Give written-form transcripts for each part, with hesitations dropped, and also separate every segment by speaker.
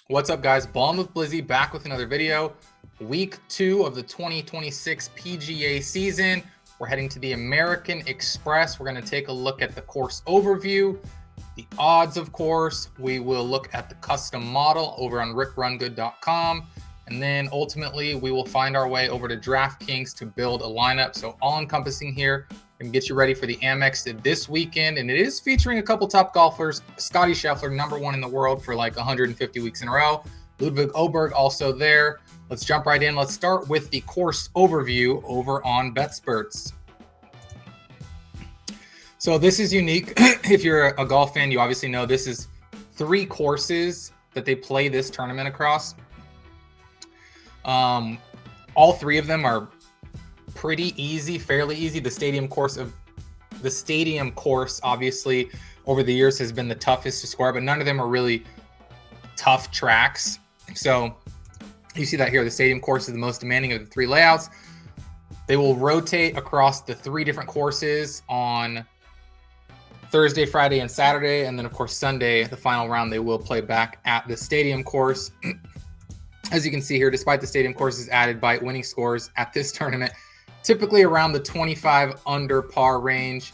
Speaker 1: What's up, guys? Ballin with Blizzy back with another video. Week 2 of the 2026 PGA season. We're heading to the American Express. We're going to take a look at the course overview, the odds, of course. We will look at the custom model over on rickrungood.com. And then ultimately, we will find our way over to DraftKings to build a lineup. So all-encompassing here and get you ready for the Amex this weekend. And it is featuring a couple top golfers. Scottie Scheffler, #1 in the world for like 150 weeks in a row. Ludwig Oberg also there. Let's jump right in. Let's start with the course overview over on BetSperts. So this is unique. If you're a golf fan, you obviously know this is 3 courses that they play this tournament across. All 3 of them are pretty easy, fairly easy. The stadium course, obviously, over the years has been the toughest to score, but none of them are really tough tracks. So you see that here. The stadium course is the most demanding of the 3 layouts. They will rotate across the 3 different courses on Thursday, Friday, and Saturday. And then, of course, Sunday, the final round, they will play back at the stadium course. As you can see here, despite the stadium courses added by winning scores at this tournament, typically around the 25 under par range.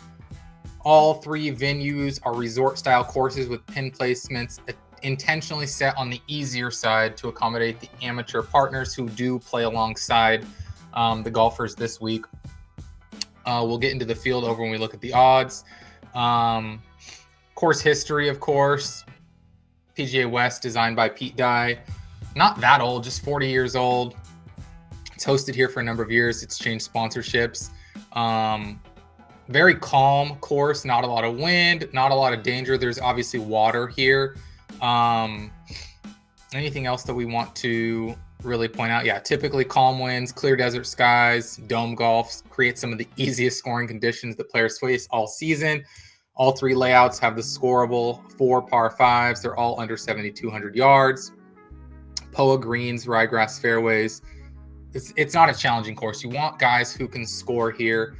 Speaker 1: All 3 venues are resort-style courses with pin placements intentionally set on the easier side to accommodate the amateur partners who do play alongside the golfers this week. We'll get into the field over when we look at the odds. Course history, of course. PGA West, designed by Pete Dye. Not that old, just 40 years old. It's hosted here for a number of years. It's changed sponsorships. Very calm course, not a lot of wind, not a lot of danger. There's obviously water here. Anything else that we want to really point out? Yeah, typically calm winds, clear desert skies, dome golf create some of the easiest scoring conditions that players face all season. All 3 layouts have the scoreable 4 par 5s. They're all under 7,200 yards. POA greens, ryegrass fairways. It's not a challenging course. You want guys who can score here.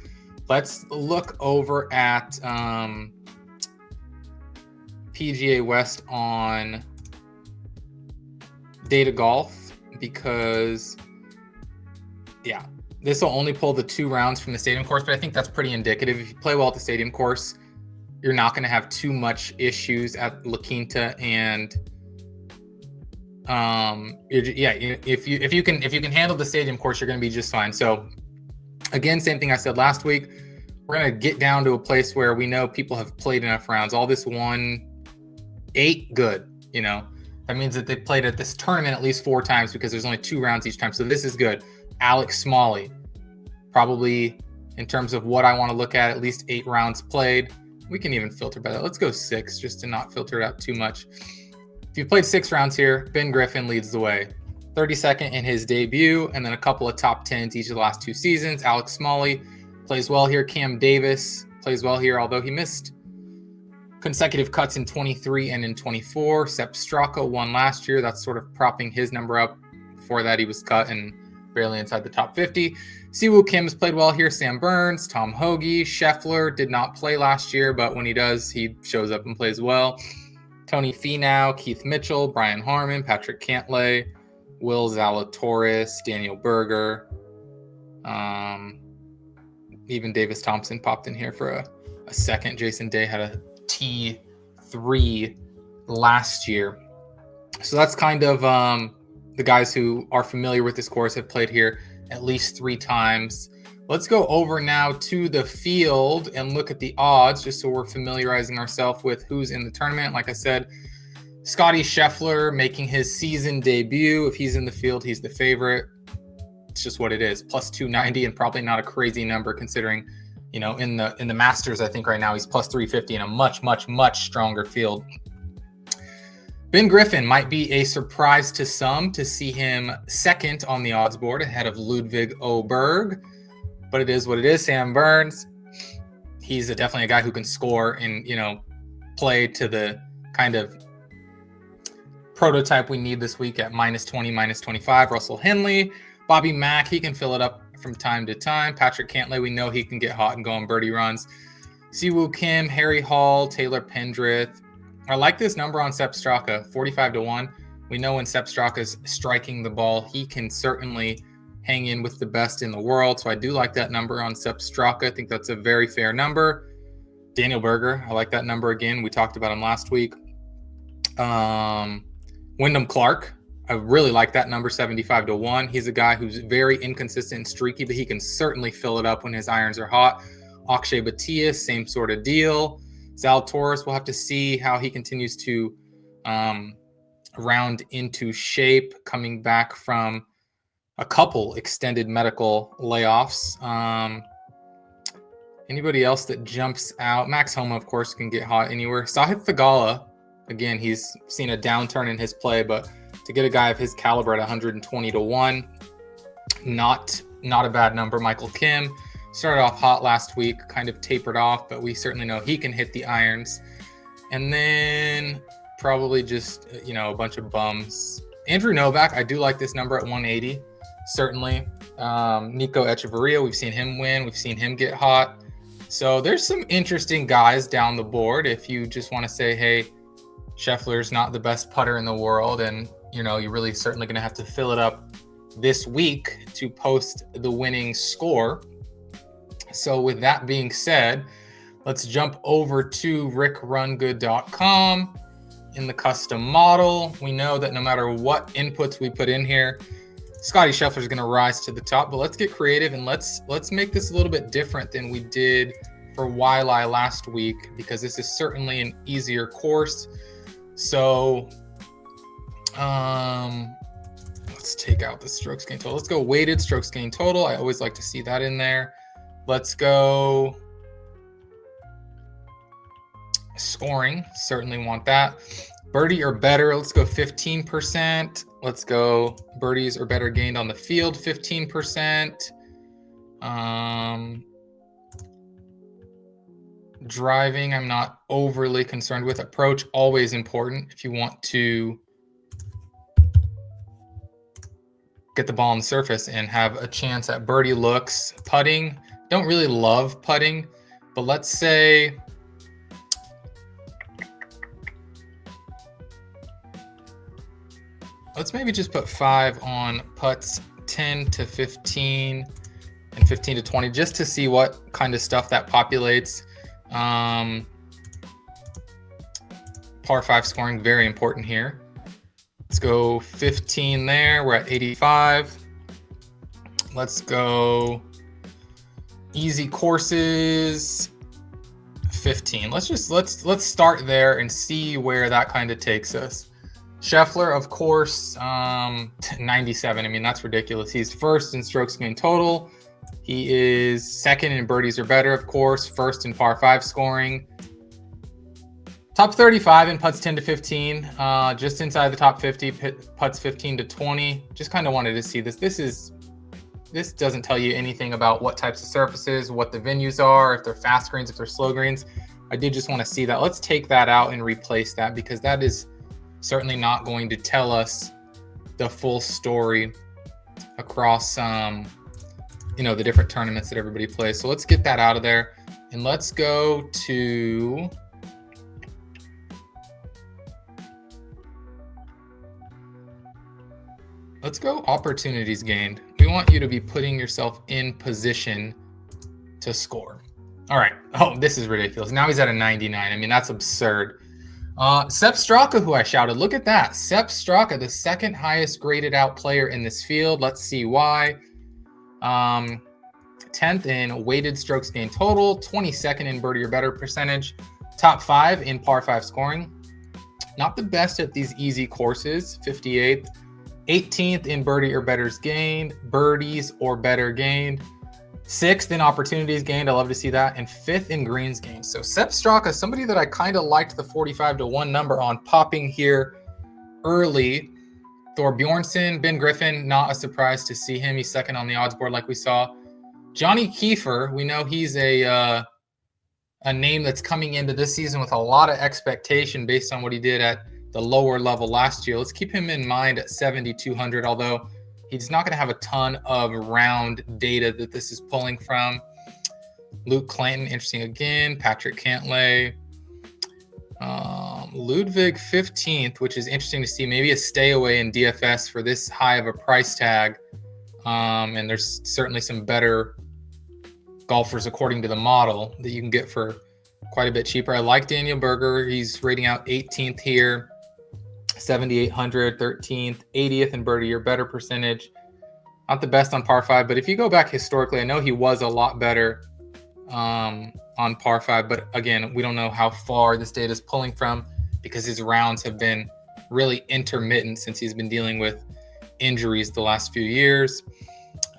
Speaker 1: Let's look over at PGA West on Data Golf because, yeah, this will only pull the 2 rounds from the stadium course, but I think that's pretty indicative. If you play well at the stadium course, you're not going to have too much issues at La Quinta and if you can handle the stadium course, you're going to be just fine. So again, same thing I said last week. We're going to get down to a place where we know people have played enough rounds. All this 1-8, good. That means that they played at this tournament at least 4 times because there's only 2 rounds each time. So this is good. Alex Smalley, probably in terms of what I want to look at least 8 rounds played. We can even filter by that. Let's go 6 just to not filter it out too much. If you played 6 rounds here, Ben Griffin leads the way. 32nd in his debut, and then a couple of top 10s each of the last 2 seasons. Alex Smalley plays well here. Cam Davis plays well here, although he missed consecutive cuts in 23 and in 24. Sepp Straka won last year. That's sort of propping his number up. Before that, he was cut and barely inside the top 50. Siwoo Kim's played well here. Sam Burns, Tom Hoge, Scheffler did not play last year, but when he does, he shows up and plays well. Tony Finau, Keith Mitchell, Brian Harmon, Patrick Cantlay, Will Zalatoris, Daniel Berger. Even Davis Thompson popped in here for a second. Jason Day had a T3 last year. So that's kind of the guys who are familiar with this course have played here at least 3 times. Let's go over now to the field and look at the odds just so we're familiarizing ourselves with who's in the tournament. Like I said, Scottie Scheffler making his season debut. If he's in the field, he's the favorite. It's just what it is. Plus 290 and probably not a crazy number considering, in the Masters, I think right now he's plus 350 in a much, much, much stronger field. Ben Griffin might be a surprise to some to see him second on the odds board ahead of Ludwig Oberg. But it is what it is. Sam Burns, he's definitely a guy who can score and, play to the kind of prototype we need this week at -20, -25. Russell Henley, Bobby Mack, he can fill it up from time to time. Patrick Cantlay, we know he can get hot and go on birdie runs. Siwoo Kim, Harry Hall, Taylor Pendrith. I like this number on Sepp Straka, 45-1. We know when Sepp Straka is striking the ball, he can certainly hang in with the best in the world. So I do like that number on Sepp Straka. I think that's a very fair number. Daniel Berger, I like that number again. We talked about him last week. Wyndham Clark, I really like that number, 75-1. He's a guy who's very inconsistent and streaky, but he can certainly fill it up when his irons are hot. Akshay Bhatia, same sort of deal. Zalatoris, we'll have to see how he continues to round into shape, coming back from a couple extended medical layoffs. Anybody else that jumps out? Max Homa, of course, can get hot anywhere. Sahith Theegala, again, he's seen a downturn in his play, but to get a guy of his caliber at 120-1, not a bad number. Michael Kim started off hot last week, kind of tapered off, but we certainly know he can hit the irons. And then probably just, a bunch of bums. Andrew Novak, I do like this number at 180, certainly. Nico Echeverria, we've seen him win. We've seen him get hot. So there's some interesting guys down the board. If you just want to say, hey, Scheffler's not the best putter in the world, and you're really certainly going to have to fill it up this week to post the winning score. So with that being said, let's jump over to rickrungood.com. In the custom model, we know that no matter what inputs we put in here, Scottie Scheffler is going to rise to the top. But let's get creative and let's make this a little bit different than we did for Waialae last week, because this is certainly an easier course. So let's take out the strokes gain total. Let's go weighted strokes gain total. I always like to see that in there. Let's go scoring. Certainly want that. Birdie or better. Let's go 15%. Let's go birdies or better gained on the field, 15%. Driving, I'm not overly concerned with. Approach, always important if you want to get the ball on the surface and have a chance at birdie looks. Putting, don't really love putting, but let's say let's maybe just put 5 on putts, 10 to 15 and 15 to 20, just to see what kind of stuff that populates. Par 5 scoring, very important here. Let's go 15 there. We're at 85. Let's go easy courses, 15. Let's start there and see where that kind of takes us. Scheffler, of course, 97. I mean, that's ridiculous. He's first in strokes gained total. He is second in birdies or better, of course. First in par 5 scoring. Top 35 in putts 10 to 15. Just inside the top 50, putts 15 to 20. Just kind of wanted to see this. This doesn't tell you anything about what types of surfaces, what the venues are, if they're fast greens, if they're slow greens. I did just want to see that. Let's take that out and replace that, because that is certainly not going to tell us the full story across the different tournaments that everybody plays. So let's get that out of there, and let's go to opportunities gained. We want you to be putting yourself in position to score. All right. Oh, this is ridiculous. Now he's at a 99. I mean, that's absurd. Sepp Straka, who I shouted, look at that. Sepp Straka, the second highest graded out player in this field. Let's see why. 10th in weighted strokes gained total, 22nd in birdie or better percentage, top 5 in par 5 scoring. Not the best at these easy courses, 58th, 18th in birdie or betters gained, birdies or better gained, 6th in opportunities gained. I love to see that. And 5th in greens gained. So Sepp Straka, somebody that I kind of liked the 45-1 number on, popping here early. Thor Bjornsson, Ben Griffin, not a surprise to see him. He's second on the odds board like we saw. Johnny Kiefer, we know he's a name that's coming into this season with a lot of expectation based on what he did at the lower level last year. Let's keep him in mind at 7,200, although he's not going to have a ton of round data that this is pulling from. Luke Clanton, interesting again. Patrick Cantlay. Ludwig 15th, which is interesting to see. Maybe a stay away in DFS for this high of a price tag. And there's certainly some better golfers according to the model that you can get for quite a bit cheaper. I like Daniel Berger. He's rating out 18th here, 7,800, 13th, 80th in birdie, your better percentage. Not the best on par 5, but if you go back historically, I know he was a lot better on par 5, but again, we don't know how far this data is pulling from because his rounds have been really intermittent since he's been dealing with injuries the last few years.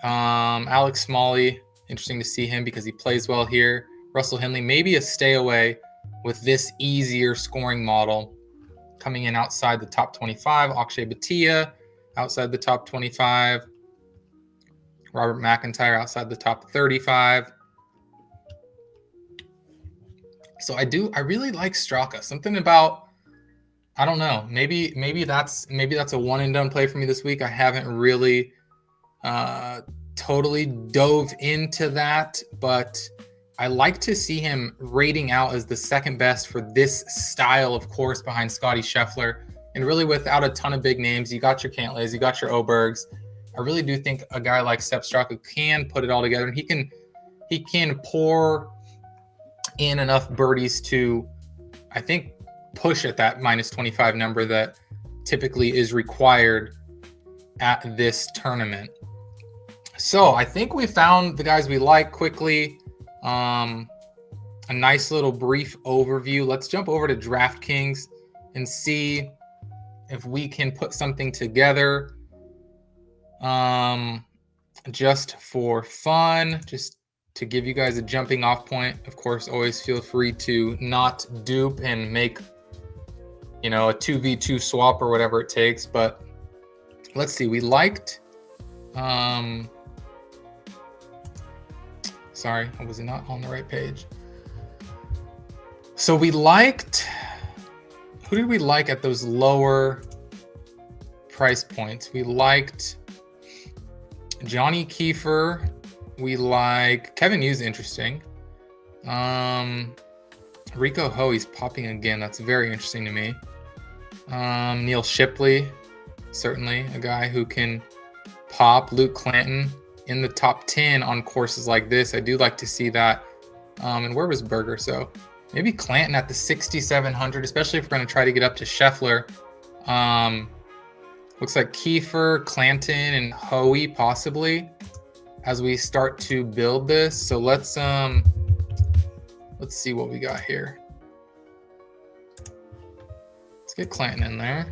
Speaker 1: Alex Smalley, interesting to see him because he plays well here. Russell Henley, maybe a stay away with this easier scoring model, coming in outside the top 25. Akshay Bhatia outside the top 25. Robert McIntyre outside the top 35. So I really like Straka. Something about, I don't know, maybe that's a one and done play for me this week. I haven't really totally dove into that, but I like to see him rating out as the second best for this style of course behind Scottie Scheffler. And really without a ton of big names, you got your Cantlays, you got your Obergs. I really do think a guy like Sepp Straka can put it all together, and he can pour in enough birdies to, I think, push at that minus 25 number that typically is required at this tournament. So I think we found the guys we like quickly. A nice little brief overview. Let's jump over to DraftKings and see if we can put something together just for fun, just to give you guys a jumping off point. Of course, always feel free to not dupe and make, a 2v2 swap or whatever it takes. But let's see, we liked, sorry, I was not on the right page. So we liked, who did we like at those lower price points? We liked Johnny Kiefer. We like Kevin Hughes, interesting. Rico Hoey's popping again. That's very interesting to me. Neil Shipley, certainly a guy who can pop. Luke Clanton in the top 10 on courses like this. I do like to see that. And where was Berger? So maybe Clanton at the 6,700, especially if we're going to try to get up to Scheffler. Looks like Kiefer, Clanton, and Hoey possibly as we start to build this. So let's see what we got here. Let's get Clanton in there.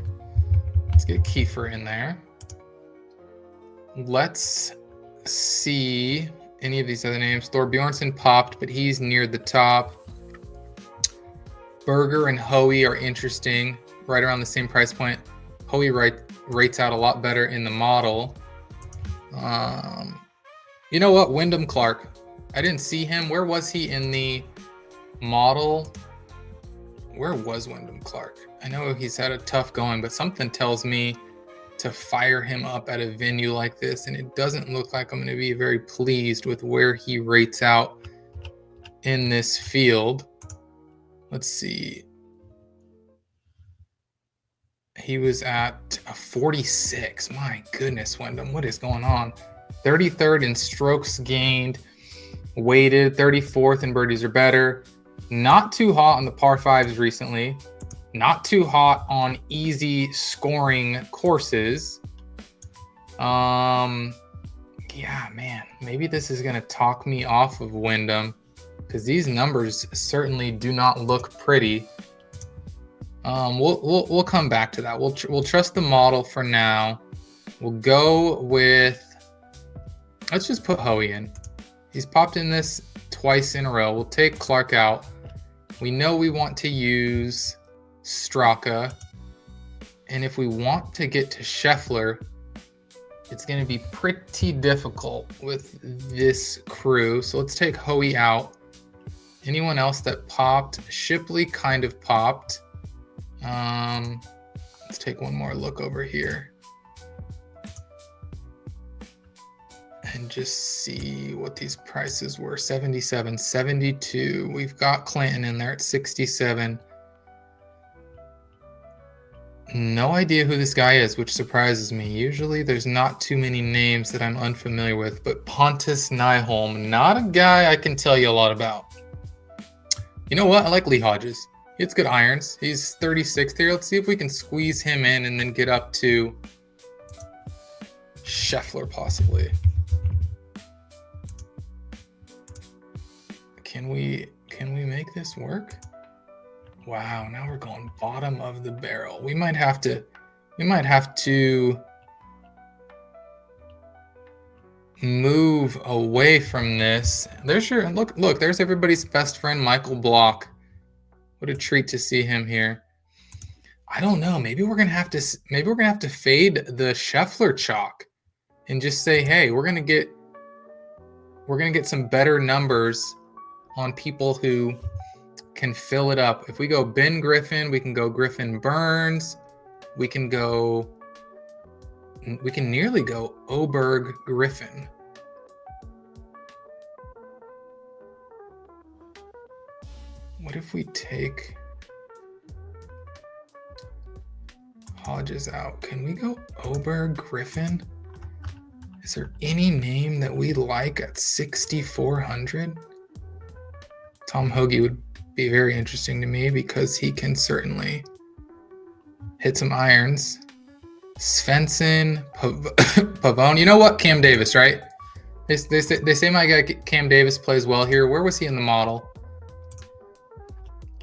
Speaker 1: Let's get Kiefer in there. Let's see any of these other names. Thor Bjornsson popped, but he's near the top. Berger and Hoey are interesting, right around the same price point. Hoey rates out a lot better in the model. You know what? Wyndham Clark. I didn't see him. Where was he in the model? Where was Wyndham Clark? I know he's had a tough going, but something tells me to fire him up at a venue like this, and it doesn't look like I'm going to be very pleased with where he rates out in this field. Let's see. He was at a 46. My goodness, Wyndham, what is going on? 33rd in strokes gained, weighted, 34th in birdies or better. Not too hot on the par 5s recently. Not too hot on easy scoring courses. Yeah, man, maybe this is going to talk me off of Wyndham because these numbers certainly do not look pretty. We'll come back to that. We'll trust the model for now. We'll go with, let's just put Hoey in. He's popped in this twice in a row. We'll take Clark out. We know we want to use Straka. And if we want to get to Scheffler, it's going to be pretty difficult with this crew. So let's take Hoey out. Anyone else that popped? Shipley kind of popped. Let's take one more look over here and just see what these prices were. 77, 72. We've got Clanton in there at 67. No idea who this guy is, which surprises me. Usually there's not too many names that I'm unfamiliar with, but Pontus Nyholm, not a guy I can tell you a lot about. You know what? I like Lee Hodges. He hits good irons. He's 36th here. Let's see if we can squeeze him in and then get up to Scheffler possibly. Can we make this work? Wow, now we're going bottom of the barrel. We might have to move away from this. There's your look, there's everybody's best friend, Michael Block. What a treat to see him here. I don't know. Maybe we're gonna have to fade the Scheffler chalk and just say, hey, we're gonna get some better numbers on people who can fill it up. If we go Ben Griffin, we can go Griffin Burns. We can nearly go Oberg Griffin. What if we take Hodges out? Can we go Oberg Griffin? Is there any name that we like at 6,400? Tom Hoagie would be very interesting to me because he can certainly hit some irons. Svensson, Pavone. You know what? Cam Davis, right? They say my guy Cam Davis plays well here. Where was he in the model?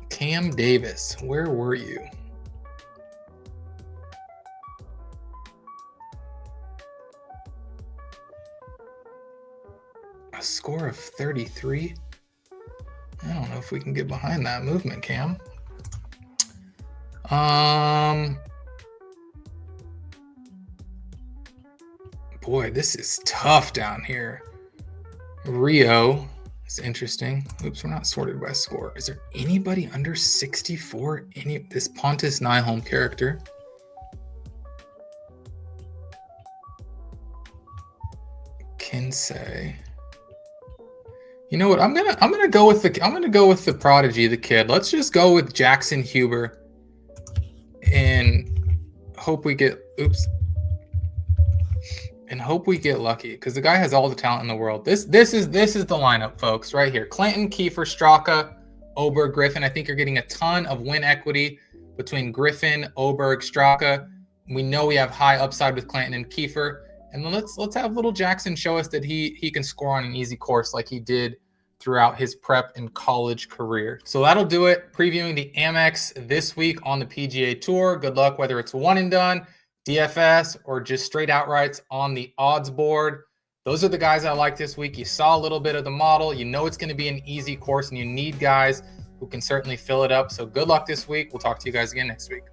Speaker 1: Cam Davis, where were you? A score of 33? I don't know if we can get behind that movement, Cam. Boy, this is tough down here. Rio is interesting. Oops, we're not sorted by score. Is there anybody under 64? This Pontus Nyholm character? Kinsey. You know what? I'm gonna go with the prodigy, the kid. Let's just go with Jackson Huber and hope we get lucky because the guy has all the talent in the world. This is the lineup, folks, right here. Clanton, Kiefer, Straka, Oberg, Griffin. I think you're getting a ton of win equity between Griffin, Oberg, Straka. We know we have high upside with Clanton and Kiefer. And then let's have little Jackson show us that he can score on an easy course like he did throughout his prep and college career. So that'll do it. Previewing the Amex this week on the PGA Tour. Good luck whether it's one and done, DFS, or just straight outrights on the odds board. Those are the guys I like this week. You saw a little bit of the model. You know it's going to be an easy course, and you need guys who can certainly fill it up. So good luck this week. We'll talk to you guys again next week.